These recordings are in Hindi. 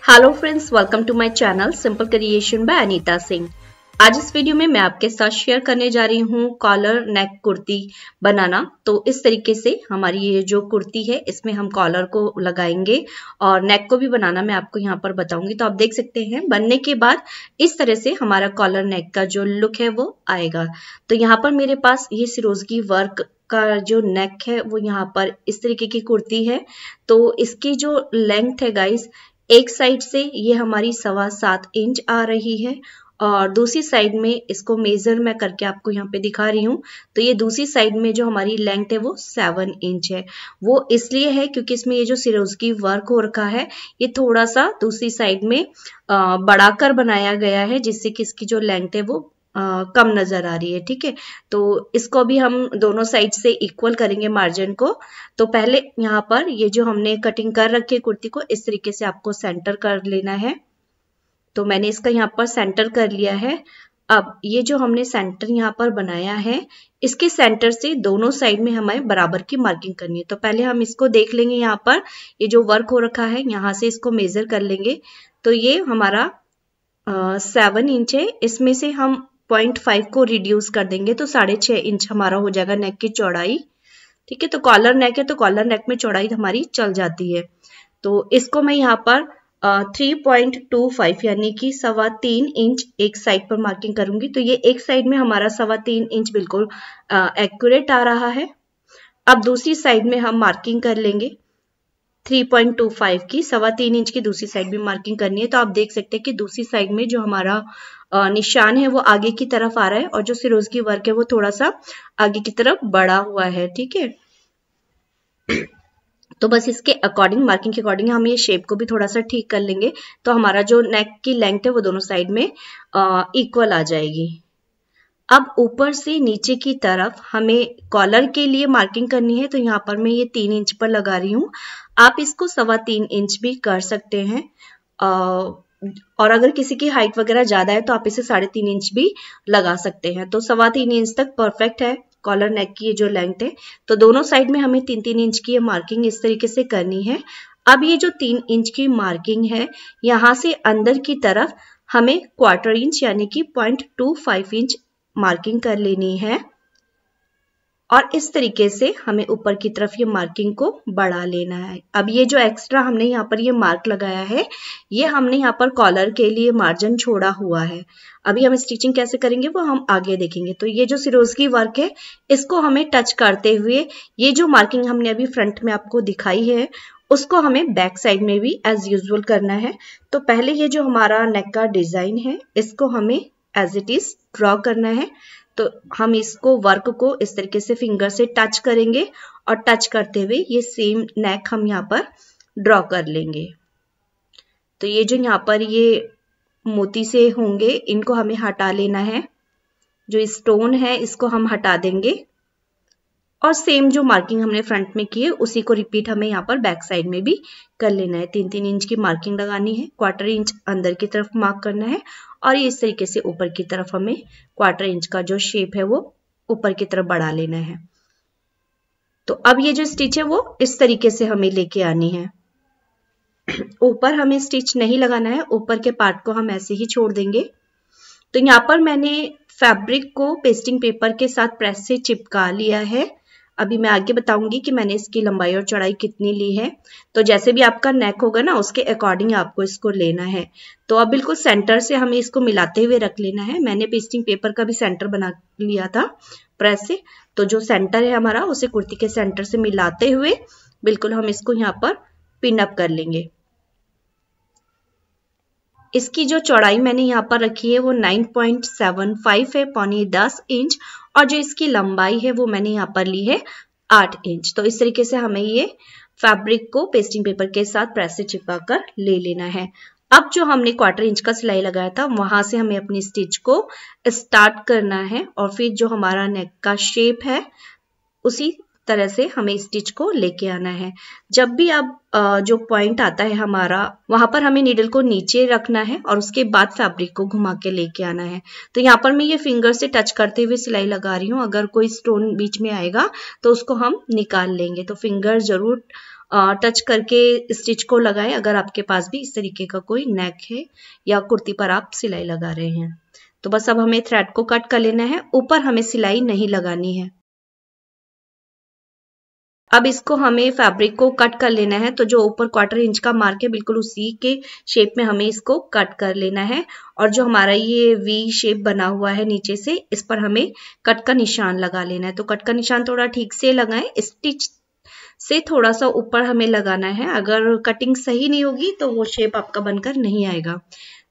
Hello friends, welcome to my channel simple creation by Anita Singh. आज इस वीडियो में मैं आपके साथ शेयर करने जा रही हूँ कॉलर नेक कुर्ती बनाना। तो इस तरीके से हमारी ये जो कुर्ती है इसमें हम कॉलर को लगाएंगे और नेक को भी बनाना मैं आपको यहाँ पर बताऊंगी। तो आप देख सकते हैं बनने के बाद इस तरह से हमारा कॉलर नेक का जो लुक है वो आएगा। तो यहाँ पर मेरे पास ये सिरोजकी वर्क का जो नेक है वो यहाँ पर इस तरीके की कुर्ती है। तो इसकी जो लेंथ है गाइस, एक साइड से ये हमारी 7.25 इंच आ रही है और दूसरी साइड में इसको मेजर मैं करके आपको यहाँ पे दिखा रही हूँ। तो ये दूसरी साइड में जो हमारी लेंथ है वो 7 इंच है। वो इसलिए है क्योंकि इसमें ये जो सिरोजकी वर्क हो रखा है ये थोड़ा सा दूसरी साइड में बढ़ाकर बनाया गया है, जिससे कि इसकी जो लेंथ है वो कम नजर आ रही है। ठीक है, तो इसको भी हम दोनों साइड से इक्वल करेंगे मार्जिन को। तो पहले यहाँ पर ये जो हमने कटिंग कर रखी है कुर्ती को इस तरीके से आपको सेंटर कर लेना है। तो मैंने इसका यहाँ पर सेंटर कर लिया है। अब ये जो हमने सेंटर यहाँ पर बनाया है इसके सेंटर से दोनों साइड में हमें बराबर की मार्किंग करनी है। तो पहले हम इसको देख लेंगे, यहाँ पर ये जो वर्क हो रखा है यहाँ से इसको मेजर कर लेंगे। तो ये हमारा 7 इंच है, इसमें से हम 0.5 को रिड्यूस कर देंगे तो 6.5 इंच हमारा हो जाएगा नेक की चौड़ाई। ठीक है, तो कॉलर नेक है तो कॉलर नेक में चौड़ाई हमारी चल जाती है। तो इसको मैं यहाँ पर 3.25 यानी कि 3.25 इंच एक साइड पर मार्किंग करूंगी। तो ये एक साइड में हमारा 3.25 इंच बिल्कुल एक्यूरेट आ रहा है। अब दूसरी साइड में हम मार्किंग कर लेंगे 3.25 की, 3.25 इंच की दूसरी साइड भी मार्किंग करनी है। तो आप देख सकते हैं कि दूसरी साइड में जो हमारा निशान है वो आगे की तरफ आ रहा है और जो सिरोजकी वर्क है वो थोड़ा सा आगे की तरफ बढ़ा हुआ है। ठीक है, तो बस इसके अकॉर्डिंग मार्किंग के अकॉर्डिंग हम ये शेप को भी थोड़ा सा ठीक कर लेंगे तो हमारा जो नेक की लेंथ है वो दोनों साइड में इक्वल आ जाएगी। अब ऊपर से नीचे की तरफ हमें कॉलर के लिए मार्किंग करनी है। तो यहाँ पर मैं ये 3 इंच पर लगा रही हूँ। आप इसको 3.25 इंच भी कर सकते हैं और अगर किसी की हाइट वगैरह ज्यादा है तो आप इसे 3.5 इंच भी लगा सकते हैं। तो 3.25 इंच तक परफेक्ट है कॉलर नेक की ये जो लेंथ है। तो दोनों साइड में हमें 3-3 इंच की ये मार्किंग इस तरीके से करनी है। अब ये जो 3 इंच की मार्किंग है यहाँ से अंदर की तरफ हमें 1/4 इंच यानी कि 0.25 इंच मार्किंग कर लेनी है और इस तरीके से हमें ऊपर की तरफ ये मार्किंग को बढ़ा लेना है। अब ये जो एक्स्ट्रा हमने यहाँ पर ये मार्क लगाया है ये हमने यहाँ पर कॉलर के लिए मार्जिन छोड़ा हुआ है। अभी हम स्टिचिंग कैसे करेंगे वो हम आगे देखेंगे। तो ये जो सिरोजकी वर्क है इसको हमें टच करते हुए ये जो मार्किंग हमने अभी फ्रंट में आपको दिखाई है उसको हमें बैक साइड में भी एज यूजुअल करना है। तो पहले ये जो हमारा नेक का डिजाइन है इसको हमें एज इट इज ड्रॉ करना है। तो हम इसको वर्क को इस तरीके से फिंगर से टच करेंगे और टच करते हुए ये सेम नेक हम यहाँ पर ड्रॉ कर लेंगे। तो ये जो यहाँ पर ये मोती से होंगे इनको हमें हटा लेना है, जो स्टोन है इसको हम हटा देंगे और सेम जो मार्किंग हमने फ्रंट में की है उसी को रिपीट हमें यहाँ पर बैक साइड में भी कर लेना है। 3-3 इंच की मार्किंग लगानी है, 1/4 इंच अंदर की तरफ मार्क करना है और ये इस तरीके से ऊपर की तरफ हमें 1/4 इंच का जो शेप है वो ऊपर की तरफ बढ़ा लेना है। तो अब ये जो स्टिच है वो इस तरीके से हमें लेके आनी है। ऊपर हमें स्टिच नहीं लगाना है, ऊपर के पार्ट को हम ऐसे ही छोड़ देंगे। तो यहाँ पर मैंने फैब्रिक को पेस्टिंग पेपर के साथ प्रेस से चिपका लिया है। अभी मैं आगे बताऊंगी कि मैंने इसकी लंबाई और चौड़ाई कितनी ली है। तो जैसे भी आपका नेक होगा ना उसके अकॉर्डिंग आपको इसको लेना है। तो अब बिल्कुल सेंटर से हमें इसको मिलाते हुए रख लेना है। मैंने पेस्टिंग पेपर का भी सेंटर बना लिया था प्रेस से। तो जो सेंटर है हमारा उसे कुर्ती के सेंटर से मिलाते हुए बिल्कुल हम इसको यहाँ पर पिन अप कर लेंगे। इसकी जो चौड़ाई मैंने यहाँ पर रखी है वो 9.75 है, 9.75 इंच, और जो इसकी लंबाई है वो मैंने यहाँ पर ली है 8 इंच। तो इस तरीके से हमें ये फैब्रिक को पेस्टिंग पेपर के साथ प्रेस से चिपका कर ले लेना है। अब जो हमने 1/4 इंच का सिलाई लगाया था वहां से हमें अपनी स्टिच को स्टार्ट करना है और फिर जो हमारा नेक का शेप है उसी तरह से हमें स्टिच को लेके आना है। जब भी अब जो पॉइंट आता है हमारा वहां पर हमें नीडल को नीचे रखना है और उसके बाद फैब्रिक को घुमा के लेके आना है। तो यहाँ पर मैं ये फिंगर से टच करते हुए सिलाई लगा रही हूँ। अगर कोई स्टोन बीच में आएगा तो उसको हम निकाल लेंगे। तो फिंगर जरूर टच करके स्टिच को लगाएं, अगर आपके पास भी इस तरीके का कोई नेक है या कुर्ती पर आप सिलाई लगा रहे हैं। तो बस अब हमें थ्रेड को कट कर लेना है, ऊपर हमें सिलाई नहीं लगानी है। अब इसको हमें फैब्रिक को कट कर लेना है, तो जो ऊपर 1/4 इंच का मार्क है बिल्कुल उसी के शेप में हमें इसको कट कर लेना है। और जो हमारा ये वी शेप बना हुआ है नीचे से, इस पर हमें कट का निशान लगा लेना है। तो कट का निशान थोड़ा ठीक से लगाएं, स्टिच से थोड़ा सा ऊपर हमें लगाना है। अगर कटिंग सही नहीं होगी तो वो शेप आपका बनकर नहीं आएगा।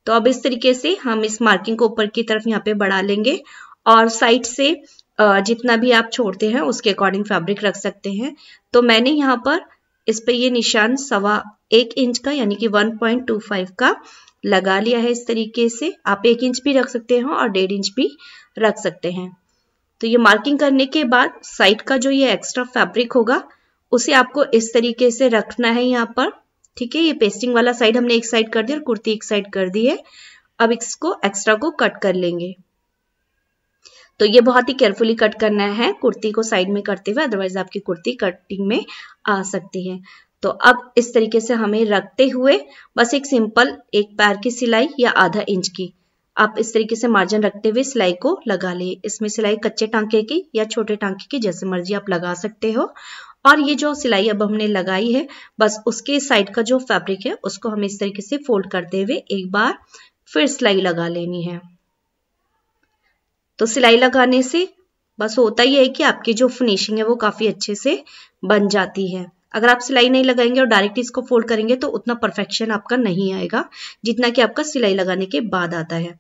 तो अब इस तरीके से हम इस मार्किंग को ऊपर की तरफ यहाँ पे बढ़ा लेंगे और साइड से जितना भी आप छोड़ते हैं उसके अकॉर्डिंग फैब्रिक रख सकते हैं। तो मैंने यहाँ पर इस पे ये निशान 1.25 इंच का यानी कि 1.25 का लगा लिया है। इस तरीके से आप 1 इंच भी रख सकते हैं और 1.5 इंच भी रख सकते हैं। तो ये मार्किंग करने के बाद साइड का जो ये एक्स्ट्रा फैब्रिक होगा उसे आपको इस तरीके से रखना है यहाँ पर। ठीक है, ये पेस्टिंग वाला साइड हमने एक साइड कर दिया और कुर्ती एक साइड कर दी है। अब इसको एक्स्ट्रा को कट कर लेंगे। तो ये बहुत ही केयरफुली कट करना है कुर्ती को साइड में करते हुए, अदरवाइज आपकी कुर्ती कटिंग में आ सकती है। तो अब इस तरीके से हमें रखते हुए बस एक सिंपल एक पैर की सिलाई या आधा इंच की आप इस तरीके से मार्जिन रखते हुए सिलाई को लगा ले। इसमें सिलाई कच्चे टांके की या छोटे टांके की जैसे मर्जी आप लगा सकते हो। और ये जो सिलाई अब हमने लगाई है बस उसके साइड का जो फैब्रिक है उसको हमें इस तरीके से फोल्ड करते हुए एक बार फिर सिलाई लगा लेनी है। तो सिलाई लगाने से बस होता ही है कि आपकी जो फिनिशिंग है वो काफी अच्छे से बन जाती है। अगर आप सिलाई नहीं लगाएंगे और डायरेक्ट इसको फोल्ड करेंगे तो उतना परफेक्शन आपका नहीं आएगा जितना कि आपका सिलाई लगाने के बाद आता है।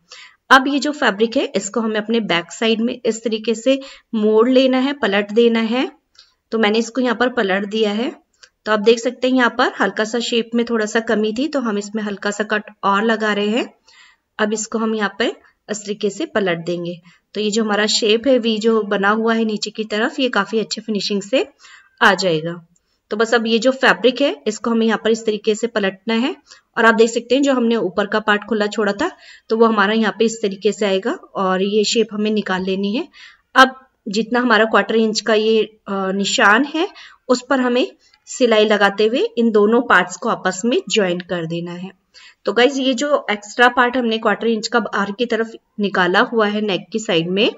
अब ये जो फैब्रिक है इसको हमें अपने बैक साइड में इस तरीके से मोड़ लेना है, पलट देना है। तो मैंने इसको यहाँ पर पलट दिया है। तो आप देख सकते हैं यहाँ पर हल्का सा शेप में थोड़ा सा कमी थी तो हम इसमें हल्का सा कट और लगा रहे हैं। अब इसको हम यहाँ पे इस तरीके से पलट देंगे। तो ये जो हमारा शेप है वी जो बना हुआ है नीचे की तरफ, ये काफी अच्छे फिनिशिंग से आ जाएगा। तो बस अब ये जो फैब्रिक है इसको हमें यहाँ पर इस तरीके से पलटना है और आप देख सकते हैं जो हमने ऊपर का पार्ट खुला छोड़ा था तो वो हमारा यहाँ पे इस तरीके से आएगा और ये शेप हमें निकाल लेनी है। अब जितना हमारा 1/4 इंच का ये निशान है उस पर हमें सिलाई लगाते हुए इन दोनों पार्ट्स को आपस में ज्वाइन कर देना है। तो गाइज ये जो एक्स्ट्रा पार्ट हमने 1/4 इंच का बाहर की तरफ निकाला हुआ है नेक की साइड में,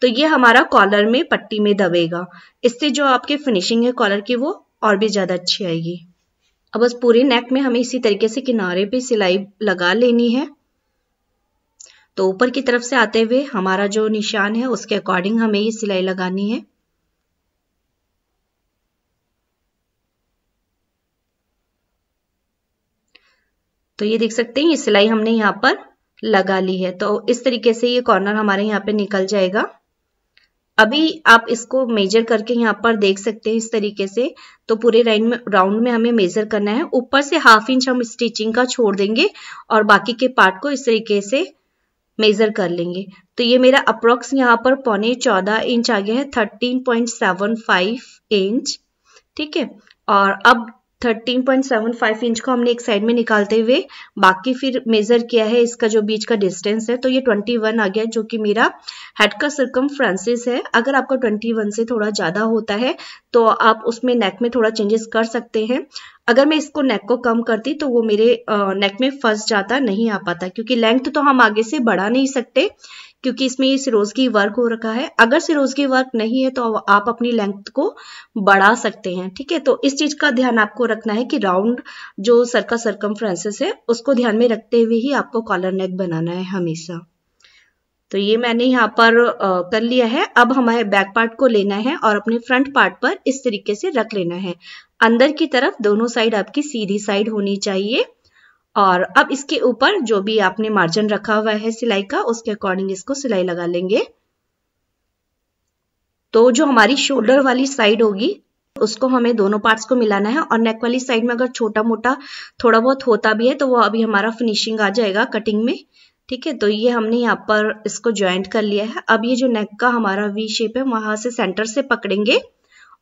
तो ये हमारा कॉलर में पट्टी में दबेगा। इससे जो आपकी फिनिशिंग है कॉलर की वो और भी ज्यादा अच्छी आएगी। अब बस पूरे नेक में हमें इसी तरीके से किनारे पे सिलाई लगा लेनी है। तो ऊपर की तरफ से आते हुए हमारा जो निशान है उसके अकॉर्डिंग हमें ये सिलाई लगानी है। तो ये देख सकते हैं ये सिलाई हमने यहाँ पर लगा ली है। तो इस तरीके से ये कॉर्नर हमारे यहाँ पे निकल जाएगा। अभी आप इसको मेजर करके यहाँ पर देख सकते हैं इस तरीके से। तो पूरे राउंड में हमें मेजर करना है। ऊपर से 1/2 इंच हम स्टिचिंग का छोड़ देंगे और बाकी के पार्ट को इस तरीके से मेजर कर लेंगे। तो ये मेरा अप्रोक्स यहाँ पर 14.25 इंच आ गया है, 13.75 इंच। ठीक है, और अब 13.75 इंच को हमने एक साइड में निकालते हुए बाकी फिर मेजर किया है इसका जो बीच का डिस्टेंस है तो ये 21 आ गया जो कि मेरा हेड का सर्कमफ्रेंसेस है। अगर आपका 21 से थोड़ा ज्यादा होता है तो आप उसमें नेक में थोड़ा चेंजेस कर सकते हैं। अगर मैं इसको नेक को कम करती तो वो मेरे नेक में फंस जाता, नहीं आ पाता, क्योंकि लेंथ तो हम आगे से बढ़ा नहीं सकते क्योंकि इसमें ये सिरोस्की वर्क हो रखा है। अगर सिरोस्की वर्क नहीं है तो आप अपनी लेंथ को बढ़ा सकते हैं। ठीक है, तो इस चीज का ध्यान आपको रखना है कि राउंड जो सर का सर्कमफ्रेंसेस है उसको ध्यान में रखते हुए ही आपको कॉलर नेक बनाना है हमेशा। तो ये मैंने यहाँ पर कर लिया है। अब हमारे बैक पार्ट को लेना है और अपने फ्रंट पार्ट पर इस तरीके से रख लेना है। अंदर की तरफ दोनों साइड आपकी सीधी साइड होनी चाहिए। और अब इसके ऊपर जो भी आपने मार्जिन रखा हुआ है सिलाई का उसके अकॉर्डिंग इसको सिलाई लगा लेंगे। तो जो हमारी शोल्डर वाली साइड होगी उसको हमें दोनों पार्ट्स को मिलाना है और नेक वाली साइड में अगर छोटा मोटा थोड़ा बहुत होता भी है तो वो अभी हमारा फिनिशिंग आ जाएगा कटिंग में। ठीक है, तो ये हमने यहाँ पर इसको ज्वाइंट कर लिया है। अब ये जो नेक का हमारा वी शेप है वहां से सेंटर से पकड़ेंगे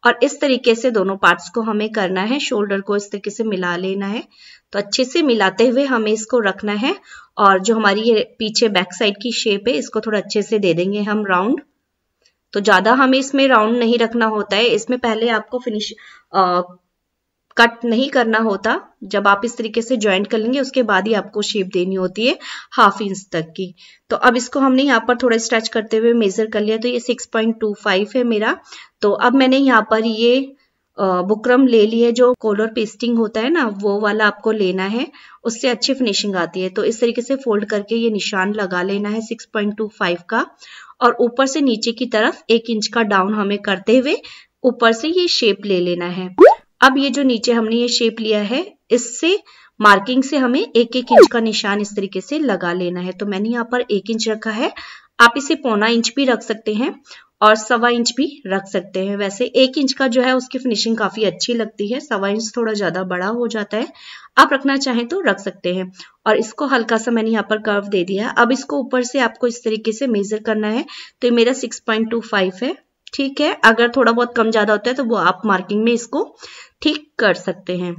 और इस तरीके से दोनों पार्ट्स को हमें करना है, शोल्डर को इस तरीके से मिला लेना है। तो अच्छे से मिलाते हुए हमें इसको रखना है और जो हमारी ये पीछे बैक साइड की शेप है इसको थोड़ा अच्छे से दे देंगे हम राउंड। तो ज्यादा हमें इसमें राउंड नहीं रखना होता है, इसमें पहले आपको कट नहीं करना होता। जब आप इस तरीके से ज्वाइंट कर लेंगे उसके बाद ही आपको शेप देनी होती है 1/2 इंच तक की। तो अब इसको हमने यहाँ पर थोड़ा स्ट्रेच करते हुए मेजर कर लिया, तो ये 6.25 है मेरा। तो अब मैंने यहाँ पर ये बुकरम ले लिए, जो कॉलर पेस्टिंग होता है ना वो वाला आपको लेना है, उससे अच्छी फिनिशिंग आती है। तो इस तरीके से फोल्ड करके ये निशान लगा लेना है 6.25 का, और ऊपर से नीचे की तरफ 1 इंच का डाउन हमें करते हुए ऊपर से ये शेप ले लेना है। अब ये जो नीचे हमने ये शेप लिया है, इससे मार्किंग से हमें 1-1 इंच का निशान इस तरीके से लगा लेना है। तो मैंने यहाँ पर 1 इंच रखा है, आप इसे 1/4 इंच भी रख सकते हैं और 1.25 इंच भी रख सकते हैं। वैसे 1 इंच का जो है उसकी फिनिशिंग काफी अच्छी लगती है, 1.25 इंच थोड़ा ज्यादा बड़ा हो जाता है, आप रखना चाहें तो रख सकते हैं। और इसको हल्का सा मैंने यहाँ पर कर्व दे दिया। अब इसको ऊपर से आपको इस तरीके से मेजर करना है। तो ये मेरा 6.25 है, ठीक है। अगर थोड़ा बहुत कम ज्यादा होता है तो वो आप मार्किंग में इसको ठीक कर सकते हैं।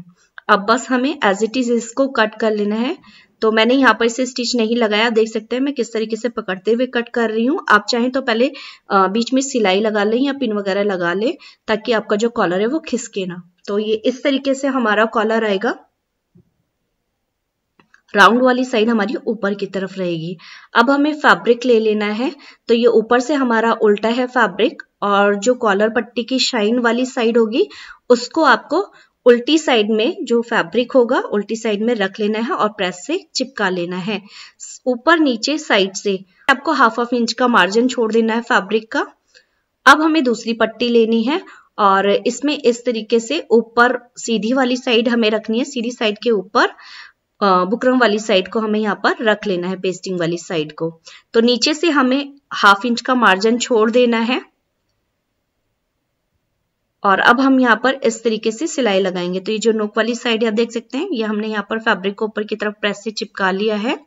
अब बस हमें एज इट इज इसको कट कर लेना है। तो मैंने यहाँ पर इसे स्टिच नहीं लगाया, देख सकते हैं मैं किस तरीके से पकड़ते हुए कट कर रही हूँ। आप चाहें तो पहले बीच में सिलाई लगा लें या पिन वगैरह लगा लें, ताकि आपका जो कॉलर है वो खिसके ना। तो ये इस तरीके से हमारा कॉलर आएगा, राउंड वाली साइड हमारी ऊपर की तरफ रहेगी। अब हमें फैब्रिक ले लेना है। तो ये ऊपर से हमारा उल्टा है फैब्रिक, और जो कॉलर पट्टी की शाइन वाली साइड होगी उसको आपको उल्टी साइड में, जो फैब्रिक होगा उल्टी साइड में रख लेना है और प्रेस से चिपका लेना है। ऊपर नीचे साइड से आपको 1/2 इंच का मार्जिन छोड़ देना है फैब्रिक का। अब हमें दूसरी पट्टी लेनी है और इसमें इस तरीके से ऊपर सीधी वाली साइड हमें रखनी है, सीधी साइड के ऊपर बुकरम वाली साइड को हमें यहाँ पर रख लेना है, पेस्टिंग वाली साइड को। तो नीचे से हमें 1/2 इंच का मार्जिन छोड़ देना है और अब हम यहाँ पर इस तरीके से सिलाई लगाएंगे। तो ये जो नोक वाली साइड है आप देख सकते हैं, ये हमने यहाँ पर फैब्रिक को ऊपर की तरफ प्रेस से चिपका लिया है।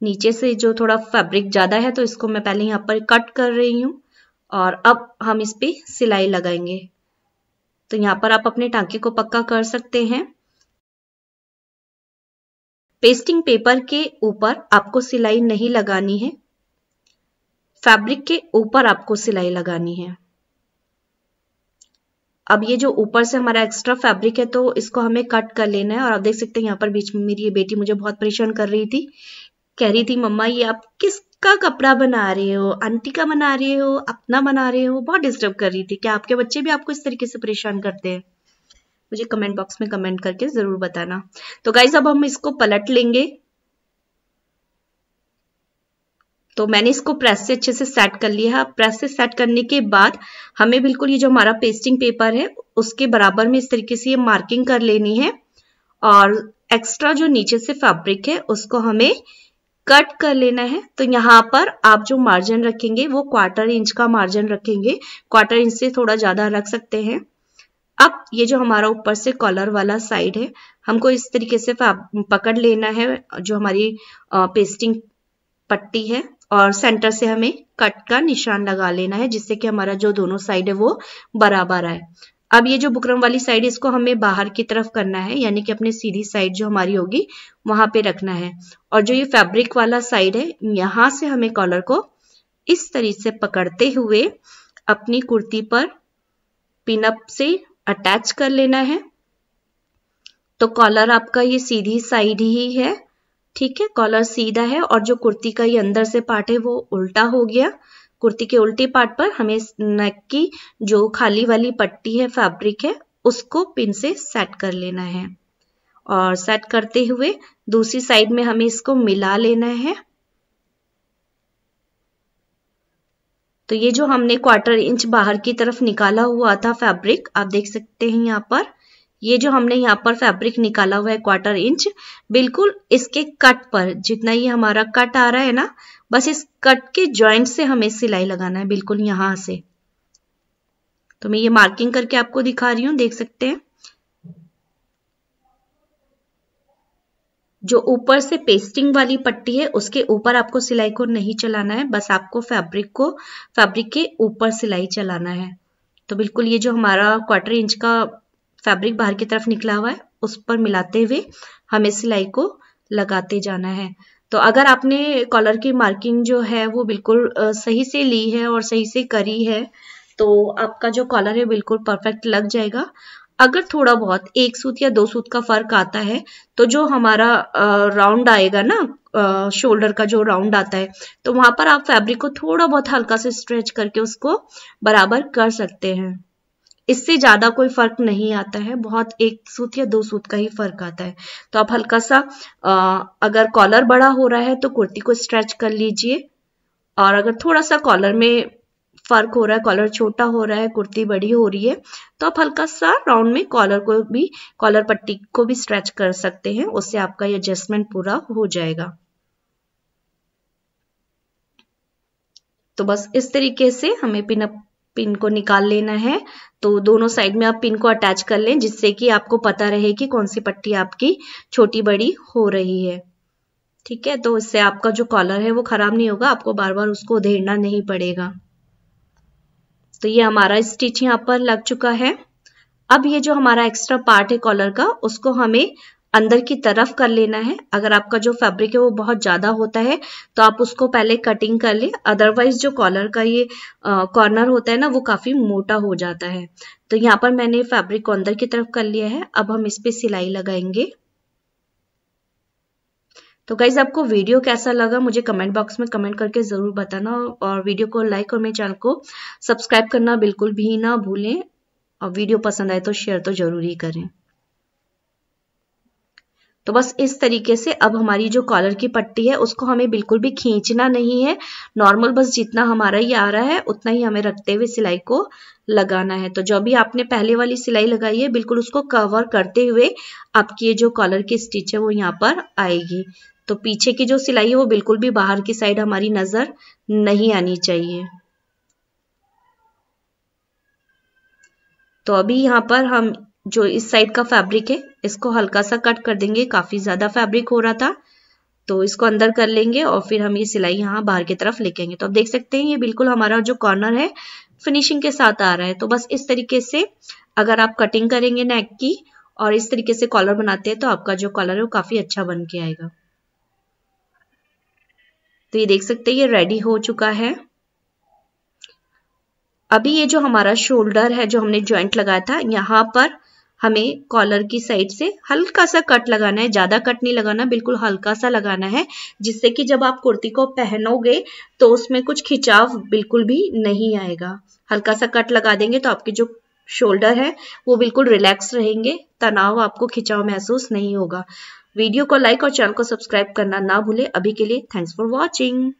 नीचे से जो थोड़ा फैब्रिक ज्यादा है तो इसको मैं पहले यहाँ पर कट कर रही हूँ और अब हम इस पे सिलाई लगाएंगे। तो यहाँ पर आप अपने टांके को पक्का कर सकते हैं। पेस्टिंग पेपर के ऊपर आपको सिलाई नहीं लगानी है, फैब्रिक के ऊपर आपको सिलाई लगानी है। अब ये जो ऊपर से हमारा एक्स्ट्रा फैब्रिक है तो इसको हमें कट कर लेना है। और आप देख सकते हैं यहाँ पर बीच में मेरी ये बेटी मुझे बहुत परेशान कर रही थी, कह रही थी मम्मा ये आप किसका कपड़ा बना रहे हो, आंटी का बना रहे हो, अपना बना रहे हो, बहुत डिस्टर्ब कर रही थी। क्या आपके बच्चे भी आपको इस तरीके से परेशान करते हैं? मुझे कमेंट बॉक्स में कमेंट करके जरूर बताना। तो गाइस अब हम इसको पलट लेंगे। तो मैंने इसको प्रेस से अच्छे से सेट कर लिया है। प्रेस से सेट करने के बाद हमें बिल्कुल ये जो हमारा पेस्टिंग पेपर है उसके बराबर में इस तरीके से ये मार्किंग कर लेनी है और एक्स्ट्रा जो नीचे से फैब्रिक है उसको हमें कट कर लेना है। तो यहाँ पर आप जो मार्जिन रखेंगे वो 1/4 इंच का मार्जिन रखेंगे, 1/4 इंच से थोड़ा ज्यादा रख सकते हैं। अब ये जो हमारा ऊपर से कॉलर वाला साइड है हमको इस तरीके से पकड़ लेना है, जो हमारी पेस्टिंग पट्टी है, और सेंटर से हमें कट का निशान लगा लेना है जिससे कि हमारा जो दोनों साइड है वो बराबर आए। अब ये जो बुकरम वाली साइड है इसको हमें बाहर की तरफ करना है, यानी कि अपनी सीधी साइड जो हमारी होगी वहां पे रखना है। और जो ये फैब्रिक वाला साइड है यहां से हमें कॉलर को इस तरीके से पकड़ते हुए अपनी कुर्ती पर पिनअप से अटैच कर लेना है। तो कॉलर आपका ये सीधी साइड ही है, ठीक है, कॉलर सीधा है और जो कुर्ती का ये अंदर से पार्ट है वो उल्टा हो गया। कुर्ती के उल्टे पार्ट पर हमें नेक की जो खाली वाली पट्टी है फैब्रिक है उसको पिन से सेट कर लेना है और सेट करते हुए दूसरी साइड में हमें इसको मिला लेना है। तो ये जो हमने 1/4 इंच बाहर की तरफ निकाला हुआ था फैब्रिक, आप देख सकते हैं यहाँ पर ये जो हमने यहाँ पर फैब्रिक निकाला हुआ है 1/4 इंच, बिल्कुल इसके कट पर जितना ये हमारा कट आ रहा है ना, बस इस कट के जॉइंट से हमें सिलाई लगाना है, बिल्कुल यहां से। तो मैं ये मार्किंग करके आपको दिखा रही हूँ, देख सकते हैं। जो ऊपर से पेस्टिंग वाली पट्टी है उसके ऊपर आपको सिलाई को नहीं चलाना है, बस आपको फैब्रिक के ऊपर सिलाई चलाना है। तो बिल्कुल ये जो हमारा 1/4 इंच का फैब्रिक बाहर की तरफ निकला हुआ है उस पर मिलाते हुए हमें सिलाई को लगाते जाना है। तो अगर आपने कॉलर की मार्किंग जो है वो बिल्कुल सही से ली है और सही से करी है तो आपका जो कॉलर है बिल्कुल परफेक्ट लग जाएगा। अगर थोड़ा बहुत 1 सूत या 2 सूत का फर्क आता है तो जो हमारा राउंड आएगा ना, शोल्डर का जो राउंड आता है, तो वहां पर आप फैब्रिक को थोड़ा बहुत हल्का से स्ट्रेच करके उसको बराबर कर सकते हैं। इससे ज्यादा कोई फर्क नहीं आता है, बहुत 1 सूत या 2 सूत का ही फर्क आता है। तो आप हल्का सा अगर कॉलर बड़ा हो रहा है तो कुर्ती को स्ट्रेच कर लीजिए, और अगर थोड़ा सा कॉलर में फर्क हो रहा है, कॉलर छोटा हो रहा है, कुर्ती बड़ी हो रही है, तो आप हल्का सा राउंड में कॉलर पट्टी को भी स्ट्रेच कर सकते हैं। उससे आपका ये एडजस्टमेंट पूरा हो जाएगा। तो बस इस तरीके से हमें पिन को निकाल लेना है। तो दोनों साइड में आप पिन को अटैच कर लें, जिससे कि आपको पता रहे कि कौन सी पट्टी आपकी छोटी बड़ी हो रही है। ठीक है, तो इससे आपका जो कॉलर है वो खराब नहीं होगा, आपको बार बार उसको उधेड़ना नहीं पड़ेगा। तो ये हमारा स्टिच यहाँ पर लग चुका है। अब ये जो हमारा एक्स्ट्रा पार्ट है कॉलर का, उसको हमें अंदर की तरफ कर लेना है। अगर आपका जो फैब्रिक है वो बहुत ज्यादा होता है तो आप उसको पहले कटिंग कर ले, अदरवाइज जो कॉलर का ये कॉर्नर होता है ना, वो काफी मोटा हो जाता है। तो यहाँ पर मैंने फैब्रिक को अंदर की तरफ कर लिया है। अब हम इस पे सिलाई लगाएंगे। तो गाइज आपको वीडियो कैसा लगा मुझे कमेंट बॉक्स में कमेंट करके जरूर बताना, और वीडियो को लाइक और मेरे चैनल को सब्सक्राइब करना बिल्कुल भी ना भूलें, और वीडियो पसंद आए तो शेयर तो जरूर ही करें। तो बस इस तरीके से अब हमारी जो कॉलर की पट्टी है उसको हमें बिल्कुल भी खींचना नहीं है, नॉर्मल बस जितना हमारा ये आ रहा है उतना ही हमें रखते हुए सिलाई को लगाना है। तो जो भी आपने पहले वाली सिलाई लगाई है बिल्कुल उसको कवर करते हुए आपकी ये जो कॉलर की स्टिच है वो यहाँ पर आएगी। तो पीछे की जो सिलाई है वो बिल्कुल भी बाहर की साइड हमारी नजर नहीं आनी चाहिए। तो अभी यहाँ पर हम जो इस साइड का फैब्रिक है इसको हल्का सा कट कर देंगे, काफी ज्यादा फैब्रिक हो रहा था तो इसको अंदर कर लेंगे और फिर हम ये सिलाई यहाँ बाहर की तरफ लेके आएंगे। तो आप देख सकते हैं ये बिल्कुल हमारा जो कॉर्नर है फिनिशिंग के साथ आ रहा है। तो बस इस तरीके से अगर आप कटिंग करेंगे नेक की और इस तरीके से कॉलर बनाते हैं तो आपका जो कॉलर है वो काफी अच्छा बन के आएगा। तो ये देख सकते हैं ये रेडी हो चुका है। अभी ये जो हमारा शोल्डर है जो हमने जॉइंट लगाया था, यहाँ पर हमें कॉलर की साइड से हल्का सा कट लगाना है, ज्यादा कट नहीं लगाना, बिल्कुल हल्का सा लगाना है, जिससे कि जब आप कुर्ती को पहनोगे तो उसमें कुछ खिंचाव बिल्कुल भी नहीं आएगा। हल्का सा कट लगा देंगे तो आपके जो शोल्डर है वो बिल्कुल रिलैक्स रहेंगे, तनाव आपको खिंचाव महसूस नहीं होगा। वीडियो को लाइक और चैनल को सब्सक्राइब करना ना भूले। अभी के लिए थैंक्स फॉर वॉचिंग।